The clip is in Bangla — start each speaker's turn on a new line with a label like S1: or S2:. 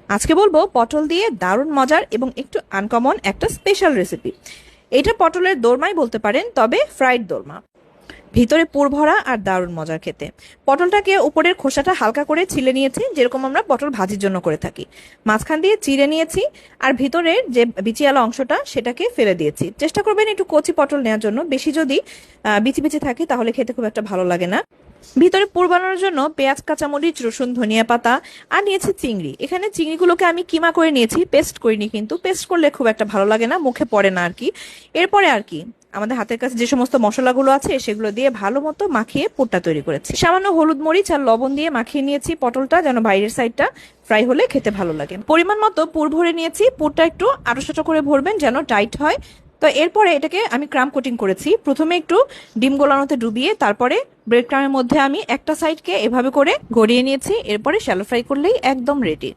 S1: আজকে বলবো পটল দিয়ে দারুণ মজার এবং একটু আনকমন একটা স্পেশাল রেসিপি। এটা পটলের দোরমাই বলতে পারেন, তবে ফ্রাইড দোরমা। ভিতরে পুর ভরা আর দারুণ মজার খেতে। পটলটাকে উপরের খোসাটা হালকা করে ছিলে নিয়েছি, যেরকম আমরা পটল ভাজির জন্য করে থাকি। মাঝখান দিয়ে চিড়ে নিয়েছি, আর ভিতরের যে বিচিওয়ালা অংশটা সেটাকে ফেলে দিয়েছি। চেষ্টা করবেন একটু কচি পটল নেওয়ার জন্য, বেশি যদি বিচি বিচি থাকে তাহলে খেতে খুব একটা ভালো লাগে না। ভিতরে পুর বানানোর জন্য পেঁয়াজ, কাঁচামরিচ, রসুন, ধনিয়া পাতা আর নিয়েছি চিংড়ি। এখানে চিংড়িগুলোকে আমি কিমা করে নিয়েছি, পেস্ট করিনি, কিন্তু পেস্ট করলে খুব একটা ভালো লাগে না, মুখে পড়ে না আর কি। এরপরে আর কি আমাদের হাতের কাছে যে সমস্ত মশলাগুলো আছে সেগুলো দিয়ে ভালো মতো মাখিয়ে পুরটা তৈরি করেছি। সামান্য হলুদ, মরিচ আর লবণ দিয়ে মাখিয়ে নিয়েছি পটলটা, যেন বাইরের সাইডটা ফ্রাই হলে খেতে ভালো লাগে। পরিমাণ মতো পুর ভরে নিয়েছি। পুরটা একটু আড়াসাটা করে ভরবেন যেন টাইট হয়। তো এরপরে এটাকে আমি ক্রাম কোটিং করেছি। প্রথমে একটু ডিম গোলানোতে ডুবিয়ে তারপরে ব্রেড ক্রামের মধ্যে আমি একটা সাইডকে এভাবে করে গড়িয়ে নিয়েছি। এরপরে শ্যালো ফ্রাই করলেই একদম রেডি।